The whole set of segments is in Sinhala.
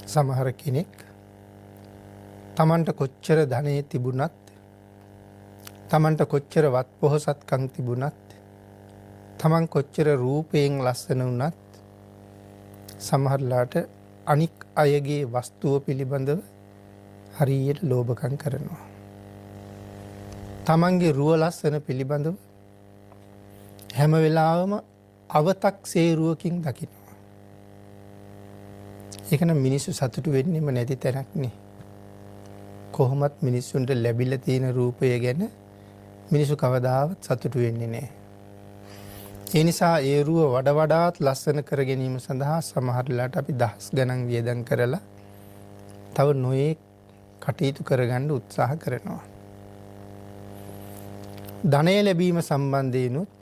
සමහර කෙනෙක් තමන්ට කොච්චර ධනය තිබුණත් තමන්ට කොච්චර වත් පොහොසත්කම් තිබුණත් තමන් කොච්චර රූපයෙන් ලස්සන වුණත් සමහරලාට අනික් අයගේ වස්තුව පිළිබඳව හරියට ලෝභකම් කරනවා. තමන්ගේ රුව ලස්සන පිළිබඳව හැම වෙලාවම අවතක්සේරුවකින් දකිනවා. ඒක නම් මිනිස්සු සතුටු වෙන්නෙම නැති තැනක් නේ. කොහොමත් මිනිස්සුන්ට ලැබිලා තියෙන රූපය ගැන මිනිස්සු කවදාවත් සතුටු වෙන්නේ නැහැ. ඒ නිසා ඒ රුව වඩාත් ලස්සන කර ගැනීම සඳහා සමහර වෙලාවට අපි දහස් ගණන් වියදම් කරලා තව නොයේ කටයුතු කරගන්න උත්සාහ කරනවා. ධනය ලැබීම සම්බන්ධයෙන්ුත්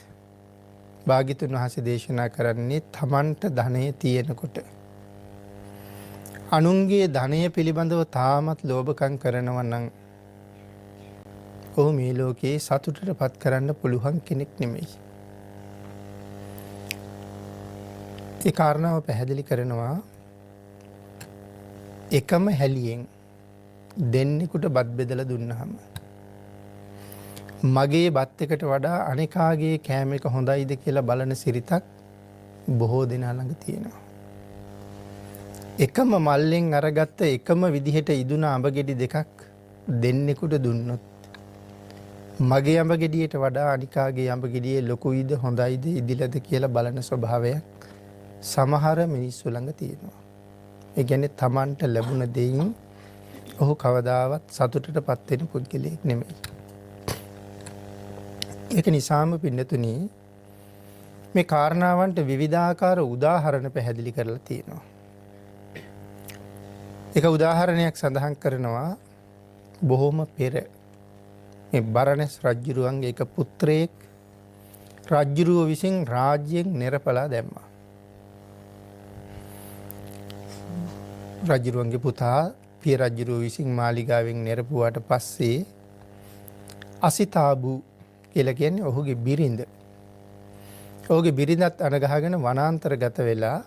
භාග්‍යතුන් වහන්සේ දේශනා කරන්නේ තමන්ට ධනය තියෙනකොට අනුන්ගේ ධනය පිළිබඳව තාමත් ලෝභකම් කරනවා නම් ඔහු මේ ලෝකේ සතුටටපත් කරන්න පුළුවන් කෙනෙක් නෙමෙයි. ඒ කාරණාව පැහැදිලි කරනවා එකම හැලියෙන් දෙන්නෙකුට බත් බෙදලා දුන්නාම මගේ බත් එකට වඩා අනිකාගේ කෑම එක හොඳයිද කියලා බලන සිරිතක් බොහෝ දෙනා ළඟ තියෙනවා. එකම මල්ලෙන් අරගත්ත එකම විදිහට ඉදුණ අඹ ගෙඩි දෙකක් දෙන්නෙකුට දුන්නොත් මගේ අඹ ගෙඩියට වඩා අනිකාගේ අඹ ගෙඩියේ ලොකුයිද හොඳයිද ඉදිලද කියලා බලන ස්වභාවයක් සමහර මිනිස්සු ළඟ තියෙනවා. ඒ කියන්නේ Tamanට ලැබුණ දෙයින් ඔහු කවදාවත් සතුටටපත් වෙන පුද්ගලයෙක් නෙමෙයි. ඒක නිසාම පින්නතුනි මේ කාරණාවන්ට විවිධාකාර උදාහරණ පැහැදිලි කරලා තියෙනවා. එක උදාහරණයක් සඳහන් කරනවා බොහොම පෙර මේ බරණැස් රජුරුවන්ගේ එක පුත්‍රයෙක් රජුරුව විසින් රාජ්‍යයෙන් නෙරපලා දැම්මා. රජුරුවන්ගේ පුතා පිය රජුරුව විසින් මාලිගාවෙන් නෙරපුවාට පස්සේ අසිතාබු කියලා කියන්නේ ඔහුගේ බිරිඳ. ඔහුගේ බිරිඳත් අනගහගෙන වනාන්තරගත වෙලා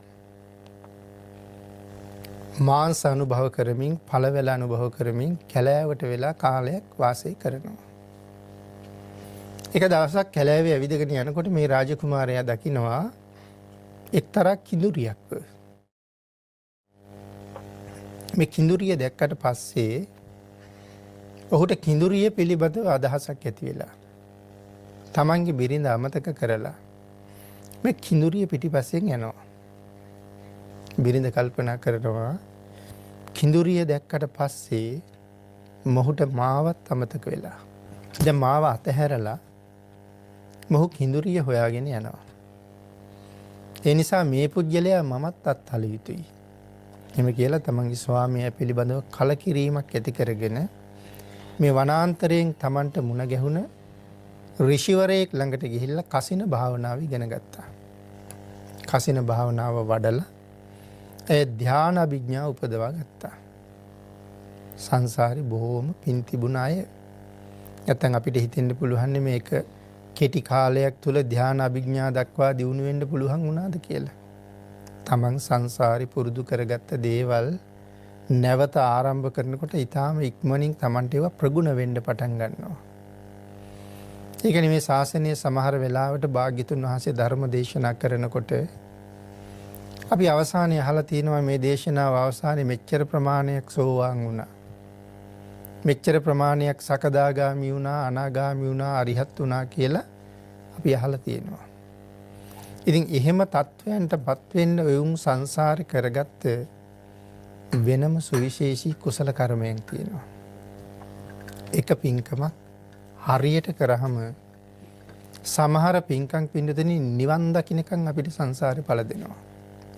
මාංශ අනුභව කරමින් පළවැල අනුභව කරමින් කැලෑවට වෙලා කාලයක් වාසය කරනවා. එක දවසක් කැලෑවේ ඇවිදගෙන යනකොට මේ රාජකුමාරයා දකිනවා එක්තරා කිඳුරියක්. මේ කිඳුරිය දැක්කට පස්සේ ඔහුට කිඳුරිය පිළිබඳව අදහසක් ඇති වෙලා තමන්ගේ බිරිඳ අමතක කරලා මේ කිඳුරිය පිටිපස්සෙන් යනවා. බිරිඳ කල්පනා කරනවා කිඳුරිය දැක්කට පස්සේ මොහුට මාවත් අමතක වෙලා. දැන් මාව අතහැරලා මොහු කිඳුරිය හොයාගෙන යනවා. ඒ නිසා මේ පුජ්‍යලයා මමත් අත්හල යුතුයි. එහෙම කියලා තමන්ගේ ස්වාමියා පිළිබඳව කලකිරීමක් ඇති කරගෙන මේ වනාන්තරයෙන් තමන්ට මුණ ගැහුණ ඍෂිවරයෙක් ළඟට ගිහිල්ලා කසින භාවනාව ඉගෙන ගත්තා. කසින භාවනාව වඩලා ඒ ධ්‍යාන අභිඥා උපදවා ගත්තා. සංසාරේ බොහෝම පින් තිබුණ අය. නැත්නම් අපිට හිතෙන්න පුළුවන් මේක කෙටි කාලයක් තුල ධ්‍යාන අභිඥා දක්වා දියුණු වෙන්න පුළුවන් වුණාද කියලා. තමන් සංසාරේ පුරුදු කරගත්ත දේවල් නැවත ආරම්භ කරනකොට ඊටාම ඉක්මනින් තමන්ට ඒවා ප්‍රගුණ වෙන්න පටන් ගන්නවා. ඒක නෙමේ ශාසනයේ සමහර වෙලාවට භාග්‍යතුන් වහන්සේ ධර්ම දේශනා කරනකොට අපි අවසානයේ අහලා තියෙනවා මේ දේශනාව අවසානයේ මෙච්චර ප්‍රමාණයක් සෝවාන් වුණා. මෙච්චර ප්‍රමාණයක් සකදාගාමි වුණා, අනාගාමි වුණා, අරිහත් වුණා කියලා අපි අහලා තියෙනවා. ඉතින් එහෙම තත්වයන්ටපත් වෙන්න වුන් සංසාරේ කරගත්ත වෙනම සුවිශේෂී කුසල කර්මයක් තියෙනවා. එක පින්කමක් හරියට කරාම සමහර පින්කම් පින්නදෙනි නිවන් දකින්නකම් අපිට සංසාරේ පළ දෙනවා.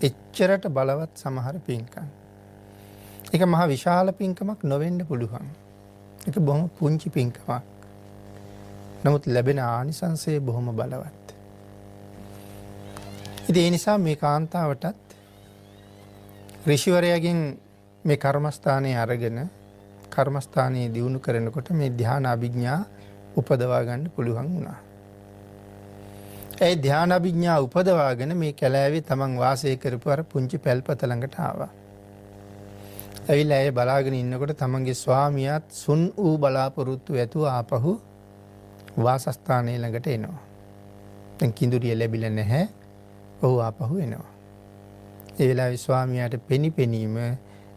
එච්චරට බලවත් සමහර පින්කම්. ඒක මහා විශාල පින්කමක් නොවෙන්න පුළුවන්. ඒක බොහොම පුංචි පින්කමක්. නමුත් ලැබෙන ආනිසංසය බොහොම බලවත්. ඉතින් ඒ නිසා මේ කාන්තාවටත් ඍෂිවරයාගෙන් මේ කර්මස්ථානයේ අරගෙන කර්මස්ථානයේ දියුණු කරනකොට මේ ධ්‍යාන අභිඥා උපදවා ගන්න පුළුවන් වුණා. ඒ ධ්‍යාන අභිඥා උපදවාගෙන මේ කැලෑවේ තමන් වාසය කරපු අර පුංචි පැල්පත ළඟට ආවා. ඇවිල්ලා ඇය බලාගෙන ඉන්නකොට තමන්ගේ ස්වාමියාත් සුන් වූ බලාපොරොත්තු ඇතුව ආපහු වාසස්ථානයේ ළඟට එනවා. දැන් කිඳුරිය ලැබිලා නැහැ. ඔහු ආපහු එනවා. ඒ වෙලාවේ ස්වාමියාට පෙනීම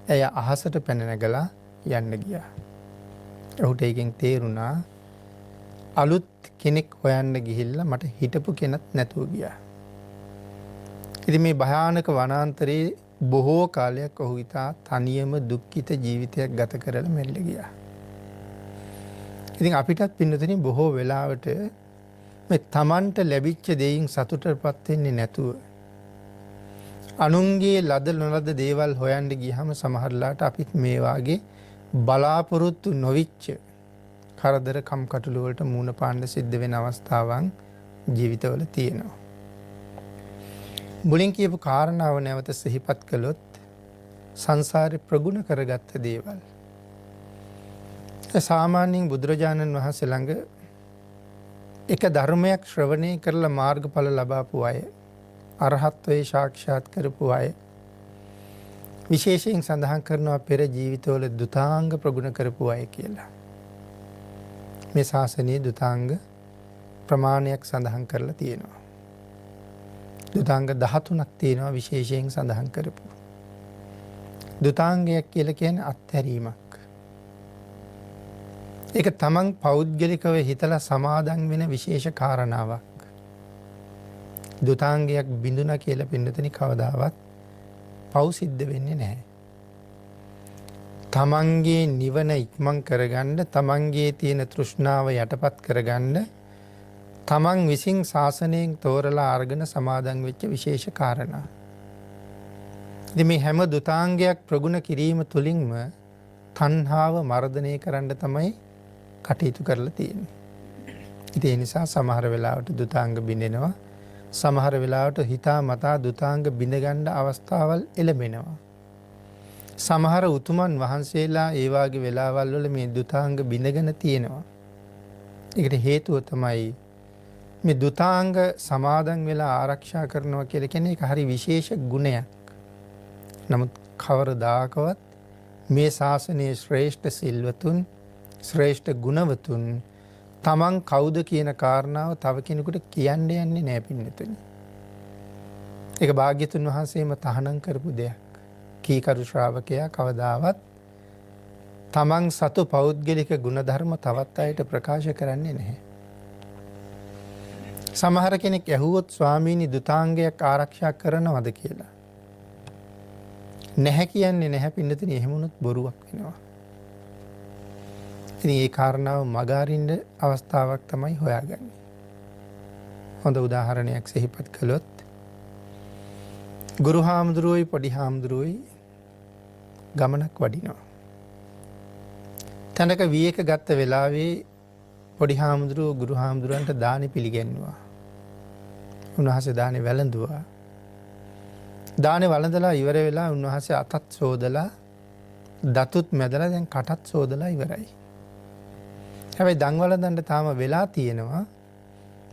ඇය අහසට පැන නැගලා යන්න ගියා. ඔහුට ඒකෙන් තේරුණා අලුත් කෙනෙක් හොයන්න ගිහිල්ලා මට හිටපු කෙනෙක් නැතුව ගියා. ඉතින් මේ භයානක වනාන්තරයේ බොහෝ කාලයක් ඔහු ඉතා තනියම දුක්ඛිත ජීවිතයක් ගත කරලා මැරිලා ගියා. ඉතින් අපිටත් පින්නතනින් බොහෝ වෙලාවට මේ Tamanට ලැබිච්ච දෙයින් සතුටටපත් වෙන්නේ නැතුව අනුන්ගේ ලද නොලද දේවල් හොයන්න ගියහම සමහරලාට අපිත් මේ වාගේ බලාපොරොත්තු නොවිච්ච කරදර කම්කටොළු වලට මුහුණ පාන්න සිද්ධ වෙන අවස්ථාවන් ජීවිතවල තියෙනවා. මුලින් කියපු කාරණාව නැවත සිහිපත් කළොත් සංසාරේ ප්‍රගුණ කරගත්ත දේවල්. සාමාන්‍යයෙන් බුදුරජාණන් වහන්සේ ළඟ එක ධර්මයක් ශ්‍රවණය කරලා මාර්ගඵල ලබාපු අය, අරහත්ත්වයේ සාක්ෂාත් කරපු අය විශේෂයෙන් සඳහන් කරනවා පෙර ජීවිතවල දුතාංග ප්‍රගුණ කරපු අය කියලා. මේ ශාසනයේ දුතාංග ප්‍රමාණයක් සඳහන් කරලා තියෙනවා. දුතාංග 13ක් තියෙනවා විශේෂයෙන් සඳහන් කරපු. දුතාංගයක් කියලා කියන්නේ අත්හැරීමක්. ඒක තමන් පෞද්ගලිකව හිතලා සමාදන් වෙන විශේෂ කාරණාවක්. දුතාංගයක් බිඳුණා කියලා පින්නතනි කවදාවත් පව් සිද්ධ වෙන්නේ නැහැ. තමන්ගේ නිවන ඉක්මන් කරගන්න, තමන්ගේ තියෙන තෘෂ්ණාව යටපත් කරගන්න තමන් විසින් ශාසනයෙන් තෝරලා අරගෙන සමාදන් වෙච්ච විශේෂ කාරණා. ඉතින් මේ හැම දුතාංගයක් ප්‍රගුණ කිරීම තුළින්ම තණ්හාව මර්ධනය කරන්න තමයි කටයුතු කරලා තියෙන්නේ. ඉතින් ඒ නිසා සමහර වෙලාවට දුතාංග බිඳෙනවා. සමහර වෙලාවට හිතා මතා දුතාංග බිඳ ගන්න අවස්ථාවල් එළඹෙනවා. සමහර උතුමන් වහන්සේලා ඒ වාගේ වෙලාවල් වල මේ දුතාංග බිඳගෙන තියෙනවා. ඒකට හේතුව තමයි මේ දුතාංග සමාදන් වෙලා ආරක්ෂා කරනවා කියලා කියන්නේ ඒක හරි විශේෂ ගුණයක්. නමුත් කවරදාකවත් මේ ශාසනයේ ශ්‍රේෂ්ඨ සිල්වතුන්, ශ්‍රේෂ්ඨ ගුණවතුන් තමන් කවුද කියන කාරණාව තව කෙනෙකුට කියන්න යන්නේ නැහැ පින්නතුනි. ඒක භාග්‍යතුන් වහන්සේම තහනම් කරපු දෙයක්. කීකරු ශ්‍රාවකයා කවදාවත් තමන් සතු පෞද්ගලික ගුණධර්ම තවත් අයට ප්‍රකාශ කරන්නේ නැහැ. සමහර කෙනෙක් ඇහුවොත් ස්වාමීනි දුතාංගයක් ආරක්ෂා කරනවද කියලා. නැහැ කියන්නේ නැහැ පින්නතුනි, එහෙම වුණොත් බොරුවක් වෙනවා. ඉතින් ඒ කාරණාව මගහරින්න අවස්ථාවක් තමයි හොයාගන්නේ. හොඳ උදාහරණයක් සිහිපත් කළොත් ගුරු හාමුදුරුවෝයි පොඩි හාමුදුරුවෝයි ගමනක් වඩිනවා. තැනක වියක ගත්ත වෙලාවේ පොඩි හාමුදුරුවෝ ගුරු හාමුදුරන්ට දානි පිළිගැන්වුවා. උන්වහන්සේ දානි වැළඳුවා. දානි වළඳලා ඉවර වෙලා උන්වහන්සේ අතත් සෝදලා දතුත් මැදලා දැන් කටත් සෝදලා ඉවරයි. හැබැයි දන් වළඳන්න තාම වෙලා තියෙනවා.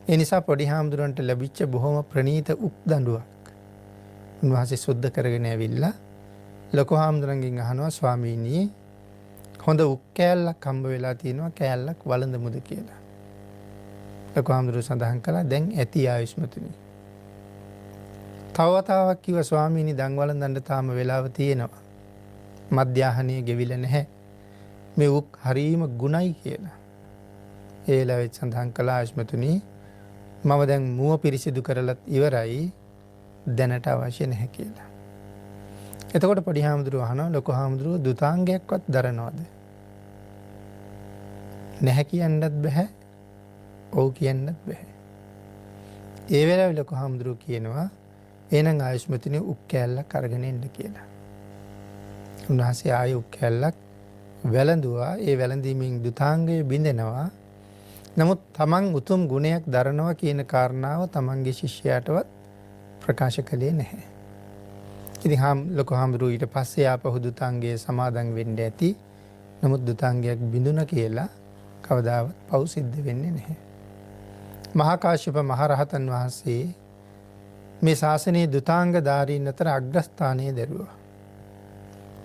ඒ නිසා පොඩි හාමුදුරන්ට ලැබිච්ච බොහොම ප්‍රණීත උක් දඬුවක් උන්වහන්සේ සුද්ධ කරගෙන ඇවිල්ලා ලොකු හාමුදුරන්ගෙන් අහනවා ස්වාමීනි හොඳ උක් කෑල්ලක් හම්බ වෙලා තියෙනවා, කෑල්ලක් වළඳමුද කියලා. ලොකු හාමුදුරුවෝ සඳහන් කළා දැන් ඇති ආයුෂ්මතුනි. තව වතාවක් කිව්වා ස්වාමීනි දන් වළඳන්න තාම වෙලාව තියෙනවා. මධ්‍යාහනයේ ගෙවිලා නැහැ. මේ උක් හරීම ගුණයි කියලා. ඒ වෙලාවෙත් සඳහන් කළා ආයුෂ්මතුනි මම දැන් මුව පිරිසිදු කරලත් ඉවරයි, දැනට අවශ්‍ය නැහැ කියලා. එතකොට පොඩි හාමුදුරුවෝ අහනවා ලොකු හාමුදුරුවෝ දුතාංගයක්වත් දරනවද? නැහැ කියන්නත් බෑ, ඔව් කියන්නත් බෑ. ඒ වෙලාවේ ලොකු හාමුදුරුවෝ කියනවා එහෙනම් ආයුෂ්මතුනි උක් කෑල්ලක් අරගෙන එන්න කියලා. උන්වහන්සේ ආයෙ උක් කෑල්ලක් වැළඳුවා. ඒ වැළඳීමෙන් දුතාංගය බිඳෙනවා. නමුත් තමන් උතුම් ගුණයක් දරනවා කියන කාරණාව තමන්ගේ ශිෂ්‍යයාටවත් ප්‍රකාශ කළේ නැහැ. ඉතින් ලොකු හාමුදුරුවෝ ඊට පස්සේ ආපහු දුතාංගයේ සමාදන් වෙන්න ඇති. නමුත් දුතාංගයක් බිඳුණා කියලා කවදාවත් පව් සිද්ධ වෙන්නේ නැහැ. මහා කාශ්‍යප මහරහතන් වහන්සේ මේ ශාසනයේ දුතාංගධාරීන් අතර අග්‍රස්ථානයේ දරුවා.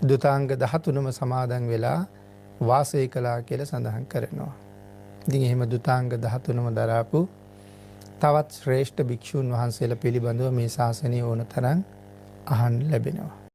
දුතාංග 13ම සමාදන් වෙලා වාසය කළා කියලා සඳහන් කරනවා. ඉතින් එහෙම දුතාංග 13ම දරාපු තවත් ශ්‍රේෂ්ඨ භික්ෂූන් වහන්සේලා පිළිබඳව මේ ශාසනය ඕන තරම් අහන්න ලැබෙනවා.